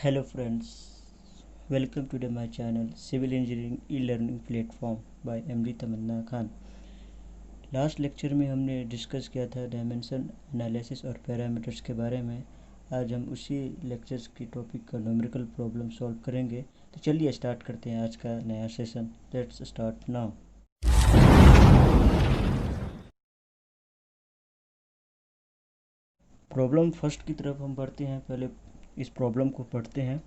Hello friends, welcome to my channel Civil Engineering e-learning platform by MD Tamanna Khan. Last lecture में हमने discuss किया था dimension analysis और parameters के बारे में। आज हम उसी लेक्चर्स की टॉपिक का न्यूमेरिकल प्रॉब्लम सॉल्व करेंगे। तो चलिए स्टार्ट करते हैं आज का नया session. Let's start now. Problem first की तरफ हम बढ़ते हैं। पहले इस प्रॉब्लम को पढ़ते हैं।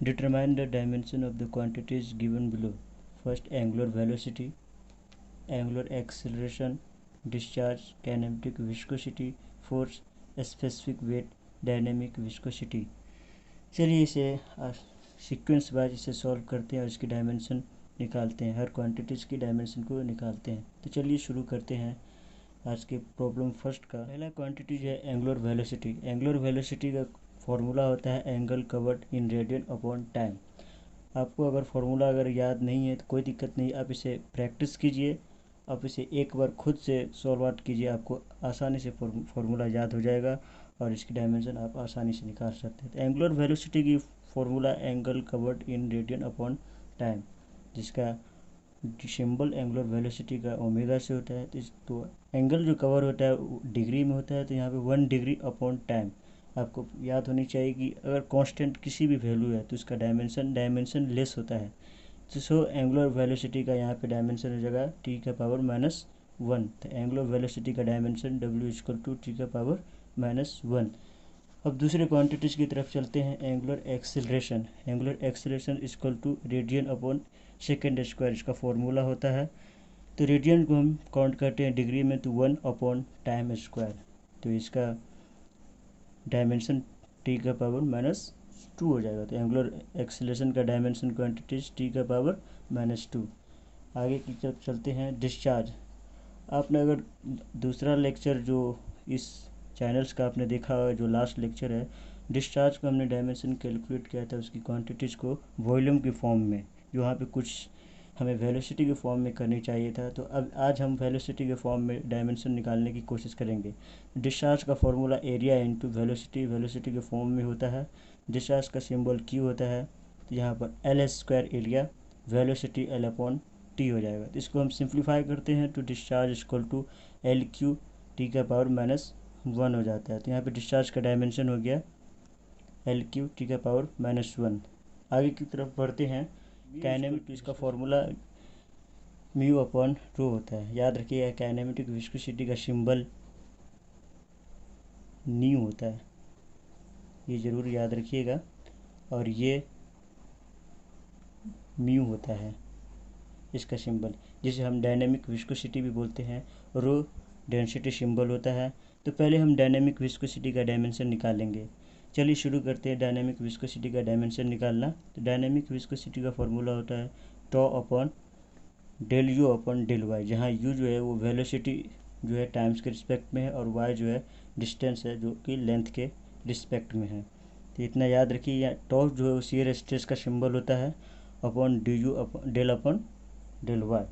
Determine the dimension of the quantities given below. First, angular velocity, angular acceleration, discharge, kinematic viscosity, force, specific weight, dynamic viscosity। चलिए इसे सीक्वेंस वाइज इसे सॉल्व करते हैं और इसकी डायमेंशन निकालते हैं। हर क्वांटिटीज़ की डायमेंशन को निकालते हैं। तो चलिए शुरू करते हैं आज के प्रॉब्लम फर्स्ट का। पहला क्वांटिटी है एंगुलर वेलोसिटी। एंगुलर वेलोसिटी का फॉर्मूला होता है angle covered in radian upon time. आपको अगर फॉर्मूला याद नहीं है तो कोई दिक्कत नहीं, आप इसे प्रैक्टिस कीजिए। आप इसे एक बार खुद से सॉल्व आउट कीजिए, आपको आसानी से फॉर्मूला याद हो जाएगा और इसकी डायमेंशन आप आसानी से निकाल सकते हैं। तो एंगुलर वेलोसिटी की formula angle covered in radian upon time, जिसका सिंबल एंगुलर वेलोसिटी का ओमेगा से होता है। तो एंगल जो कवर होता है डिग्री में होता है, तो यहाँ पे 1 डिग्री अपॉन टाइम आपको याद होनी चाहिए कि अगर कांस्टेंट किसी भी वैल्यू है तो इसका डायमेंशन लेस होता है। तो सो एंगुलर वेलोसिटी का यहाँ पे डायमेंशन हो जाएगा टी का पावर -1। तो एंगुलर वेलोसिटी का dimension W equal to T का पावर -1। अब दूसरे क्वांटिटीज़ की तरफ चलते हैं। Angular acceleration. Angular acceleration equal to radian upon second square, इसका फॉर्मूला होता है। तो रेडियन को हम काउंट करते हैं डिग्री में, तो 1 अपॉन टाइम स्क्वायर। तो इसका डायमेंशन टी का पावर -2 हो जाएगा। तो एंगुलर एक्सेलरेशन का डायमेंशन क्वांटिटीज टी का पावर -2। आगे की तरफ चलते हैं। डिस्चार्ज। आपने अगर दूसरा लेक्चर जो इस चैनल्स का आपने देखा होगा, जो लास्ट लेक्चर है, डिस्चार्ज को हमने डायमेंशन कैलकुलेट किया था उसकी क्वांटिटीज़ को वॉल्यूम की फॉर्म में, जो वहाँ पे कुछ हमें वेलोसिटी के फॉर्म में करनी चाहिए था। तो अब आज हम वेलोसिटी के फॉर्म में डायमेंशन निकालने की कोशिश करेंगे। डिस्चार्ज का formula area into velocity, velocity के फॉर्म में होता है। डिस्चार्ज का सिंबल क्यू होता है। तो यहाँ पर L square area, velocity L upon T हो जाएगा। तो इसको हम सिंप्लीफाई करते हैं तो discharge equal to L cube T का पावर -1 हो जाता है। तो यहाँ पे डिस्चार्ज का डायमेंशन हो गया एल क्यू टी का पावर -1। आगे की तरफ बढ़ते हैं। काइनेमेटिक, इसका फॉर्मूला म्यू अपॉन रो होता है। याद रखिएगा काइनेमेटिक विस्कोसिटी का सिंबल न्यू होता है, ये ज़रूर याद रखिएगा। और ये म्यू होता है इसका सिंबल, जिसे हम डायनेमिक विस्कोसिटी भी बोलते हैं। रो डेंसिटी सिंबल होता है। तो पहले हम डायनेमिक विस्कोसिटी का डायमेंशन निकालेंगे। चलिए शुरू करते हैं डायनेमिक विस्कोसिटी का डायमेंशन निकालना। तो डायनेमिक विस्कोसिटी का फॉर्मूला होता है tau upon del U upon del Y, जहाँ यू जो है वो वेलोसिटी जो है टाइम्स के रिस्पेक्ट में है और वाई जो है डिस्टेंस है जो कि लेंथ के रिस्पेक्ट में है। तो इतना याद रखिए। या टॉ जो है वो शियर स्ट्रेस का सिंबल होता है upon D U del upon del Y.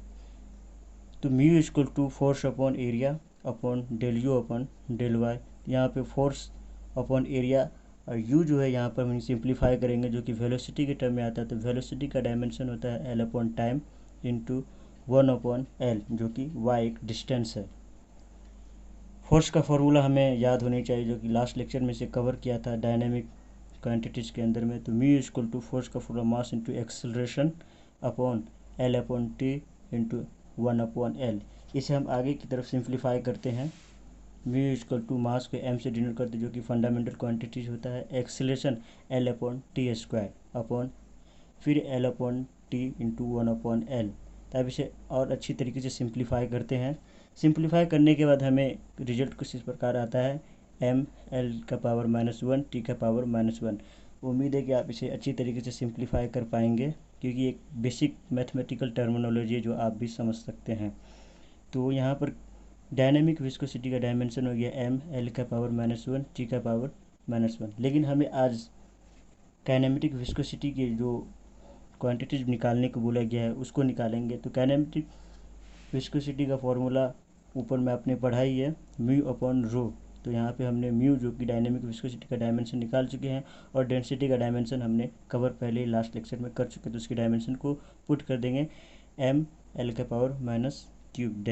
तो mu equal to force upon area upon del U upon del Y. यहाँ पे फोर्स अपॉन एरिया और यू जो है यहाँ पर हम सिंप्लीफाई करेंगे जो कि वेलोसिटी के टर्म में आता है। तो वेलोसिटी का डायमेंशन होता है L upon time into 1 upon L, जो कि वाई एक डिस्टेंस है। फोर्स का फॉर्मूला हमें याद होनी चाहिए, जो कि लास्ट लेक्चर में से कवर किया था डायनेमिक क्वांटिटीज़ के अंदर में। तो म्यू इक्वल टू फोर्स का formula mass into acceleration upon L upon T into 1 upon L. इसे हम आगे की तरफ सिंप्लीफाई करते हैं। म्यू इक्वल टू मास को एम से डिनोट करते जो कि फंडामेंटल क्वांटिटीज होता है। Acceleration L upon T square upon फिर L upon T into 1 upon L. तब इसे और अच्छी तरीके से सिंप्लीफाई करते हैं। सिंप्लीफाई करने के बाद हमें रिजल्ट कुछ इस प्रकार आता है एम एल का पावर -1 टी का पावर -1। उम्मीद है कि आप इसे अच्छी तरीके से सिंप्लीफाई कर पाएंगे, क्योंकि एक बेसिक मैथमेटिकल टर्मिनोलॉजी है जो आप भी समझ सकते हैं। तो यहाँ पर डायनेमिक विस्कोसिटी का डायमेंशन हो गया एम एल का पावर -1 टी का पावर -1। लेकिन हमें आज काइनेमेटिक विस्कोसिटी के जो क्वांटिटीज निकालने को बोला गया है उसको निकालेंगे। तो काइनेमेटिक विस्कोसिटी का फॉर्मूला ऊपर में आपने पढ़ाई है म्यू अपॉन रो, तो यहाँ पे हमने म्यू जो कि डायनेमिक विस्कोसिटी का डायमेंशन निकाल चुके हैं, और डेंसिटी का डायमेंशन हमने कवर पहले ही लास्ट लेक्चर में कर चुके हैं, तो उसकी डायमेंशन को पुट कर देंगे एम एल के पावर माइनस क्यूब।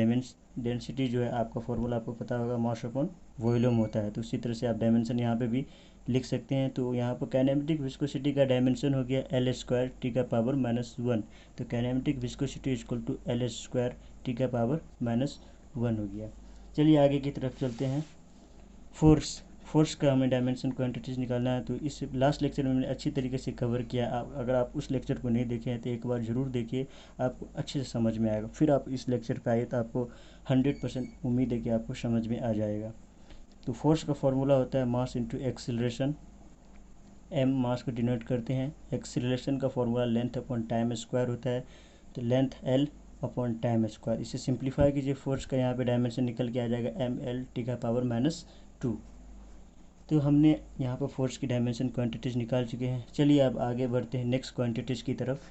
डेंसिटी जो है आपका फॉर्मूला आपको पता होगा, मास अपॉन वॉल्यूम होता है, तो उसी तरह से आप डायमेंशन यहाँ पे भी लिख सकते हैं। तो यहाँ पर काइनेमेटिक विस्कोसिटी का डायमेंशन हो गया एल स्क्वायर टी का पावर माइनस 1, तो kinematic viscosity equal to L square T का पावर माइनस 1 हो गया। चलिए आगे की तरफ चलते हैं। फोर्स का हमें डायमेंशन क्वांटिटीज़ निकालना है, तो इस लास्ट लेक्चर में मैंने अच्छी तरीके से कवर किया। अगर आप उस लेक्चर को नहीं देखे हैं तो एक बार ज़रूर देखिए, आपको अच्छे से समझ में आएगा। फिर आप इस लेक्चर पे आइए तो आपको 100% उम्मीद है कि आपको समझ में आ जाएगा। तो फोर्स का फॉर्मूला होता है मास इंटू एक्सीलरेशन। एम मास को डिनोट करते हैं, एक्सीलरेशन का formula length upon time square होता है, तो length L upon time square. इसे सिंप्लीफाई कीजिए, फोर्स का यहाँ पे डायमेंशन निकल के आ जाएगा एम एल टी का पावर माइनस 2। तो हमने यहाँ पर फोर्स की डायमेंशन क्वांटिटीज़ निकाल चुके हैं। चलिए अब आगे बढ़ते हैं नेक्स्ट क्वांटिटीज़ की तरफ।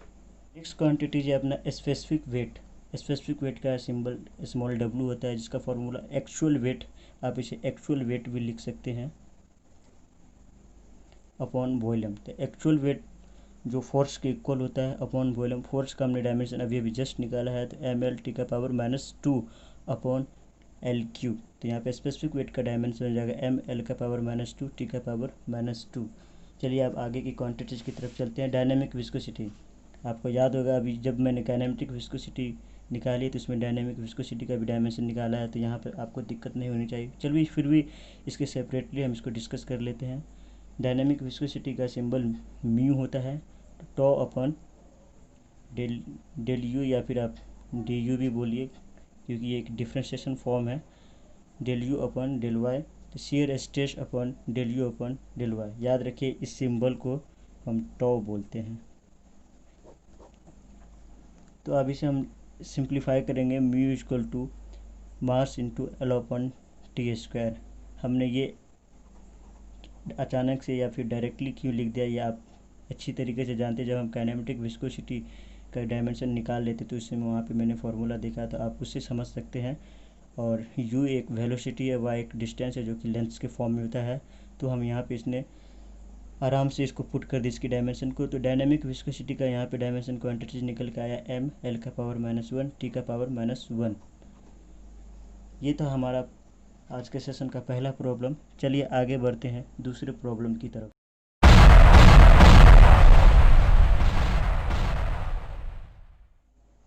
नेक्स्ट क्वांटिटीज है अपना स्पेसिफिक वेट। स्पेसिफिक वेट का सिंबल स्मॉल डब्ल्यू होता है, जिसका फॉर्मूला एक्चुअल वेट, आप इसे एक्चुअल वेट भी लिख सकते हैं, अपॉन वॉल्यूम। तो एक्चुअल वेट जो फोर्स के इक्वल होता है अपॉन वॉल्यूम। फोर्स का हमने डायमेंशन अभी अभी जस्ट निकाला है, तो एम एल टी का power minus 2 upon L cube. तो यहाँ पे स्पेसिफिक वेट का डायमेंशन हो जाएगा एम एल का पावर माइनस 2 टी का पावर माइनस 2। चलिए अब आगे की क्वांटिटीज़ की तरफ चलते हैं। डायनेमिक विस्कोसिटी, आपको याद होगा अभी जब मैंने काइनेमेटिक विस्कोसिटी निकाली तो इसमें डायनेमिक विस्कोसिटी का भी डायमेंशन निकाला है, तो यहाँ पर आपको दिक्कत नहीं होनी चाहिए। चलिए फिर भी इसके सेपरेटली हम इसको डिस्कस कर लेते हैं। डायनेमिक विस्कोसिटी का सिंबल म्यू होता है, टॉ अपॉन डेल यू, या फिर आप डी यू भी बोलिए क्योंकि ये एक डिफ्रेंशिएशन फॉर्म है, del U upon del Y. तो shear stress upon del U upon del Y. याद रखिए इस सिंबल को हम टॉ बोलते हैं। तो अब इसे हम सिंप्लीफाई करेंगे, mu equal to mass into L upon T square. हमने ये अचानक से या फिर डायरेक्टली क्यों लिख दिया, ये आप अच्छी तरीके से जानते हैं। जब हम काइनेमेटिक विस्कोसिटी का डायमेंशन निकाल लेते तो इसमें वहाँ पे मैंने फार्मूला देखा, तो आप उससे समझ सकते हैं। और u एक वेलोसिटी है, y एक डिस्टेंस है जो कि लेंथ्स के फॉर्म में होता है। तो हम यहाँ पे इसने आराम से इसको पुट कर दी इसकी डायमेंशन को। तो डायनेमिक विस्कोसिटी का यहाँ पे डायमेंशन क्वांटिटीज निकल के आया एम एल का पावर माइनस 1 टी का पावर माइनस 1। ये था हमारा आज के सेशन का पहला प्रॉब्लम। चलिए आगे बढ़ते हैं दूसरे प्रॉब्लम की तरफ।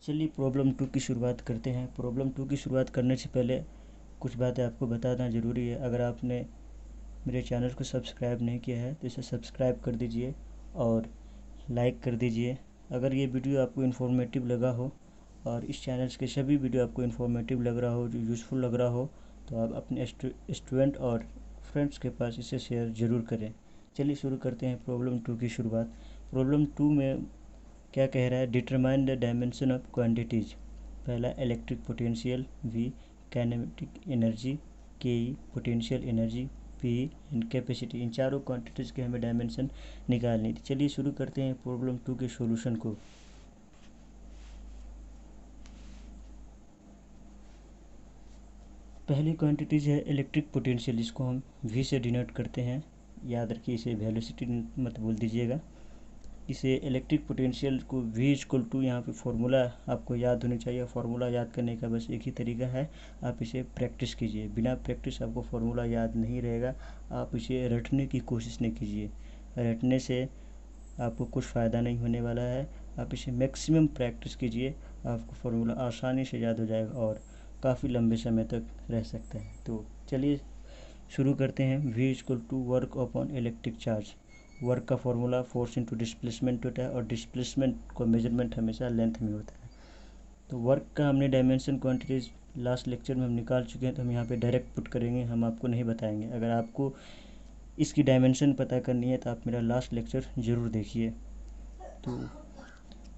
चलिए प्रॉब्लम 2 की शुरुआत करते हैं। प्रॉब्लम 2 की शुरुआत करने से पहले कुछ बातें आपको बताना ज़रूरी है। अगर आपने मेरे चैनल को सब्सक्राइब नहीं किया है तो इसे सब्सक्राइब कर दीजिए और लाइक कर दीजिए। अगर ये वीडियो आपको इन्फॉर्मेटिव लगा हो और इस चैनल के सभी वीडियो आपको इन्फॉर्मेटिव लग रहा हो, जो यूज़फुल लग रहा हो, तो आप अपने स्टूडेंट और फ्रेंड्स के पास इसे शेयर ज़रूर करें। चलिए शुरू करते हैं प्रॉब्लम 2 की शुरुआत। प्रॉब्लम 2 में क्या कह रहा है, determine the dimension of quantities. पहला electric potential V, kinematic energy Ke, potential energy P and capacity. इन चारों क्वांटिटीज़ के हमें डायमेंशन निकालनी थी। चलिए शुरू करते हैं प्रॉब्लम 2 के सॉल्यूशन को। पहली क्वांटिटीज़ है इलेक्ट्रिक पोटेंशियल, जिसको हम V से डिनोट करते हैं। याद रखिए इसे वेलोसिटी मत बोल दीजिएगा। इसे इलेक्ट्रिक पोटेंशियल को V इक्वल टू, यहाँ पे फॉर्मूला आपको याद होनी चाहिए। फार्मूला याद करने का बस एक ही तरीका है, आप इसे प्रैक्टिस कीजिए। बिना प्रैक्टिस आपको फार्मूला याद नहीं रहेगा। आप इसे रटने की कोशिश नहीं कीजिए, रटने से आपको कुछ फ़ायदा नहीं होने वाला है। आप इसे मैक्सिमम प्रैक्टिस कीजिए, आपको फार्मूला आसानी से याद हो जाएगा और काफ़ी लंबे समय तक रह सकता है। तो चलिए शुरू करते हैं। V equal to work upon electric charge. Work का फॉर्मूला फोर्स इंटू डिस्प्लेसमेंट होता है और डिस्प्लेसमेंट को मेजरमेंट हमेशा लेंथ में होता है। तो वर्क का हमने डायमेंशन क्वांटिटीज़ लास्ट लेक्चर में हम निकाल चुके हैं, तो हम यहाँ पे डायरेक्ट पुट करेंगे, हम आपको नहीं बताएंगे। अगर आपको इसकी डायमेंशन पता करनी है तो आप मेरा लास्ट लेक्चर ज़रूर देखिए। तो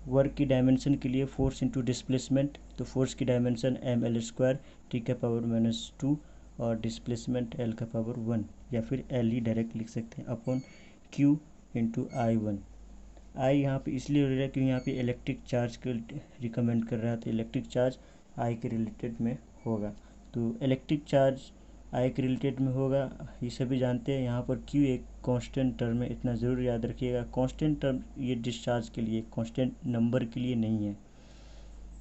वर्क की डायमेंशन के लिए फोर्स इंटू डिस्प्लेसमेंट, तो फोर्स की dimension M L square T का पावर माइनस 2 और डिस्प्लेसमेंट एल का पावर 1, या फिर एल ही डायरेक्ट लिख सकते हैं, अपॉन Q इंटू I1। आई यहाँ पे इसलिए हो रहा है क्योंकि यहाँ पे इलेक्ट्रिक चार्ज को रिकमेंड कर रहा है, तो इलेक्ट्रिक चार्ज I के रिलेटेड में होगा। तो इलेक्ट्रिक चार्ज आई के रिलेटेड में होगा, ये सभी जानते हैं। यहाँ पर क्यू एक कांस्टेंट टर्म है, इतना ज़रूर याद रखिएगा। कांस्टेंट टर्म ये डिस्चार्ज के लिए, कांस्टेंट नंबर के लिए नहीं है।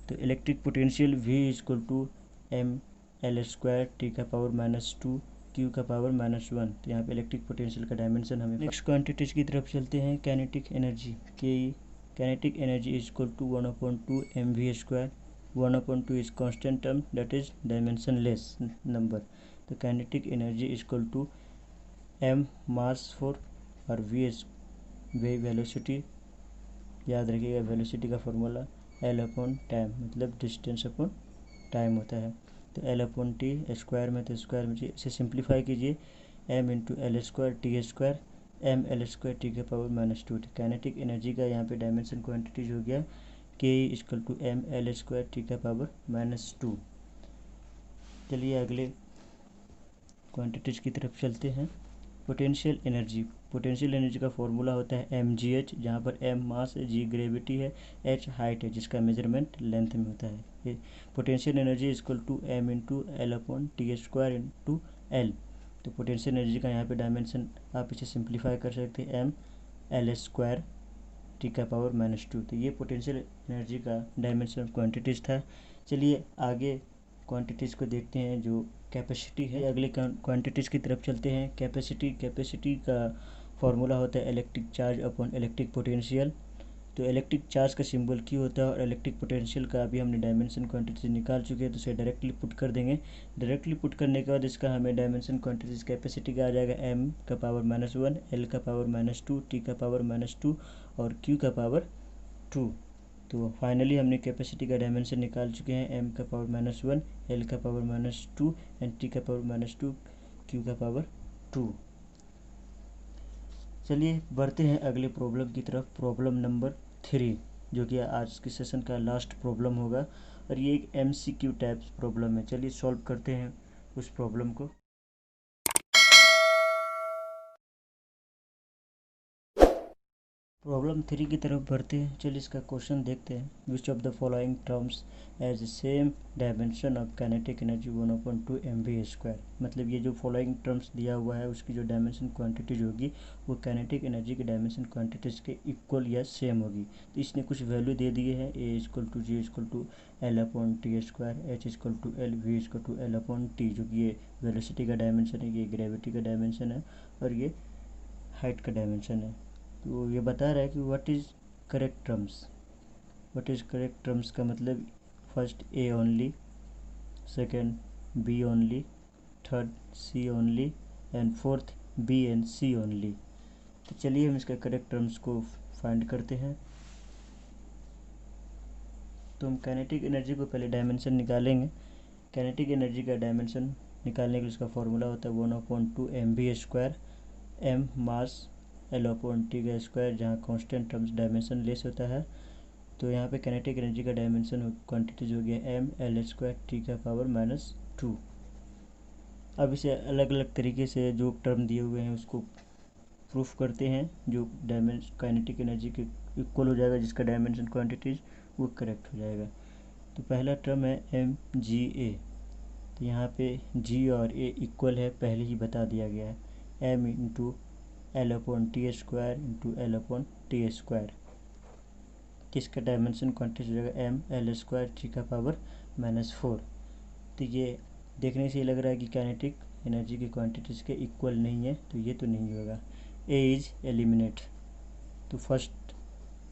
तो electric potential V equal to M L square T का पावर -2 क्यू का पावर -1। तो यहाँ पे इलेक्ट्रिक पोटेंशियल का डायमेंशन हमें। नेक्स्ट क्वांटिटीज की तरफ चलते हैं। काइनेटिक एनर्जी के kinetic energy is equal to 1/2 mv square. 1/2 is constant term, that is dimensionless number. तो kinetic energy is equal to m mass 4 और v इज वेलोसिटी। याद रखिएगा वेलोसिटी का फॉर्मूला L/टाइम, मतलब डिस्टेंस अपॉन टाइम होता है। तो L/t स्क्वायर में, तो स्क्वायर में इसे सिंप्लीफाई कीजिए, m into L square T square M L square T के पावर -2। तो काइनेटिक एनर्जी का यहाँ पे डायमेंशन क्वांटिटीज हो गया k equal to M L square T का पावर -2। चलिए अगले क्वांटिटीज की तरफ चलते हैं। पोटेंशियल एनर्जी का फॉर्मूला होता है mgh, जहाँ पर m मास है, g ग्रेविटी है, h हाइट है, जिसका मेजरमेंट लेंथ में होता है। Potential energy equal to m into L/t square into L. तो पोटेंशियल एनर्जी का यहाँ पे डायमेंशन आप इसे सिंप्लीफाई कर सकते हैं, m एल स्क्वायर टी का पावर -2। तो ये पोटेंशियल एनर्जी का डायमेंशन क्वान्टिटीज़ था। चलिए आगे क्वांटिटीज़ को देखते हैं जो कैपेसिटी है। अगले क्वांटिटीज़ की तरफ चलते हैं। कैपेसिटी का फॉर्मूला होता है electric charge upon electric potential. तो इलेक्ट्रिक चार्ज का सिंबल क्यू होता है और इलेक्ट्रिक पोटेंशियल का अभी हमने डायमेंशन क्वांटिटीज निकाल चुके हैं, तो इसे डायरेक्टली पुट कर देंगे। डायरेक्टली पुट करने के बाद इसका हमें डायमेंशन क्वांटिटीज कैपेसिटी का आ जाएगा m का पावर -1, l का पावर -2, t का पावर -2 और q का पावर 2। तो फाइनली हमने कैपेसिटी का डायमेंशन निकाल चुके हैं, m का पावर -1, l का पावर -2 एंड t का पावर -2, q का पावर 2। चलिए बढ़ते हैं अगले प्रॉब्लम की तरफ, प्रॉब्लम नंबर 3, जो कि आज के सेशन का लास्ट प्रॉब्लम होगा और ये एक MCQ टाइप्स प्रॉब्लम है। चलिए सॉल्व करते हैं उस प्रॉब्लम को। प्रॉब्लम 3 की तरफ बढ़ते हैं। चलिए इसका क्वेश्चन देखते हैं। Which of the following terms as same dimension of kinetic energy 1/2 mv square. मतलब ये जो फॉलोइंग टर्म्स दिया हुआ है उसकी जो डायमेंशन क्वांटिटीज होगी वो काइनेटिक एनर्जी के डायमेंशन क्वांटिटीज के इक्वल या सेम होगी। तो इसने कुछ वैल्यू दे दिए हैं, a equal to g equal to L/t square, h equal to l, v equal to L/t, जो कि ये वेलोसिटी का डायमेंशन है, ये ग्रेविटी का डायमेंशन है और ये हाइट का डायमेंशन है। तो ये बता रहा है कि व्हाट इज़ करेक्ट टर्म्स का मतलब first A only, second B only, third C only and fourth B and C only. तो चलिए हम इसका करेक्ट टर्म्स को फाइंड करते हैं। तो हम काइनेटिक एनर्जी को पहले डायमेंशन निकालेंगे। काइनेटिक एनर्जी का डायमेंशन निकालने के लिए उसका फॉर्मूला होता है 1/2 mv स्क्वायर, m मास L/t का स्क्वायर, जहाँ कांस्टेंट टर्म्स डायमेंशन लेस होता है। तो यहाँ पे काइनेटिक एनर्जी का डायमेंशन क्वांटिटीज हो गया m एल स्क्वायर टी का पावर -2। अब इसे अलग अलग तरीके से जो टर्म दिए हुए हैं उसको प्रूफ करते हैं, जो काइनेटिक एनर्जी के इक्वल हो जाएगा, जिसका डायमेंशन क्वांटिटीज वो करेक्ट हो जाएगा। तो पहला टर्म है mga। तो यहाँ पे g और a इक्वल है, पहले ही बता दिया गया है, m into L/t square into L/t square. इसका डायमेंशन क्वांटिटी हो जाएगा m एल स्क्वायर टी का पावर -4। तो ये देखने से ये लग रहा है कि काइनेटिक एनर्जी की क्वांटिटीज के इक्वल नहीं है, तो ये तो नहीं होगा। a इज एलिमिनेट, तो फर्स्ट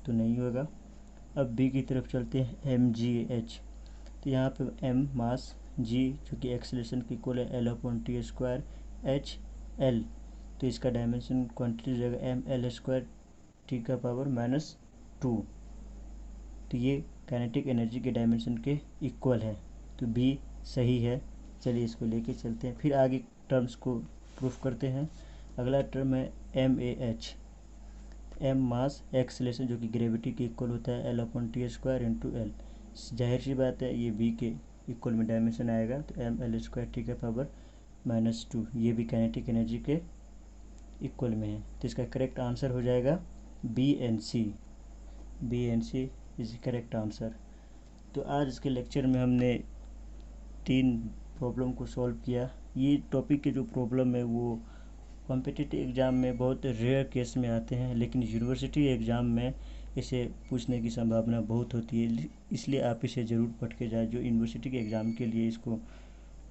तो नहीं होगा। अब b की तरफ चलते हैं, mgh। तो यहाँ पे m मास, g जो कि एक्सेलरेशन की इक्वल है L/t स्क्वायर, h l, तो इसका डायमेंशन क्वांटिटी हो जाएगा m एल स्क्वायर टी का पावर -2। तो ये काइनेटिक एनर्जी के डायमेंशन के इक्वल है, तो बी सही है। चलिए इसको लेके चलते हैं, फिर आगे टर्म्स को प्रूफ करते हैं। अगला टर्म है MAH, m मास, एक्सेलरेशन जो कि ग्रेविटी के इक्वल होता है L/t स्क्वायर इंटू एल। जाहिर सी बात है ये बी के इक्वल में डायमेंशन आएगा, तो m एल स्क्वायर टी का पावर -2, ये भी काइनेटिक एनर्जी के इक्वल में है। तो इसका करेक्ट आंसर हो जाएगा B and C is correct answer. तो आज इसके लेक्चर में हमने 3 प्रॉब्लम को सॉल्व किया। ये टॉपिक के जो प्रॉब्लम है वो कॉम्पिटिटिव एग्ज़ाम में बहुत रेयर केस में आते हैं, लेकिन यूनिवर्सिटी एग्ज़ाम में इसे पूछने की संभावना बहुत होती है। इसलिए आप इसे ज़रूर पढ़ के जाए जो यूनिवर्सिटी के एग्ज़ाम के लिए इसको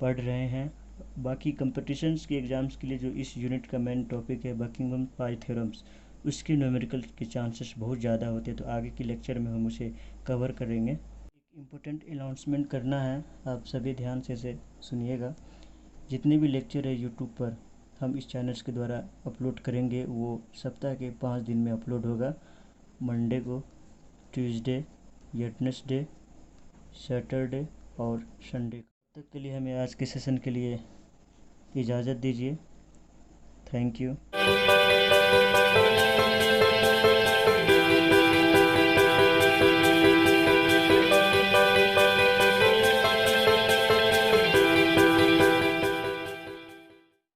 पढ़ रहे हैं। बाकी कंपटीशंस के एग्ज़ाम्स के लिए जो इस यूनिट का मेन टॉपिक है बकिंघम पाई थ्योरम्स, उसके न्यूमेरिकल के चांसेस बहुत ज़्यादा होते हैं, तो आगे की लेक्चर में हम उसे कवर करेंगे। एक इम्पोर्टेंट अनाउंसमेंट करना है, आप सभी ध्यान से इसे सुनिएगा। जितने भी लेक्चर है यूट्यूब पर हम इस चैनल्स के द्वारा अपलोड करेंगे वो सप्ताह के 5 दिन में अपलोड होगा। मंडे को, ट्यूसडे, वेडनेसडे, सैटरडे और संडे। तब तक के लिए हमें आज के सेशन के लिए इजाज़त दीजिए। Thank you.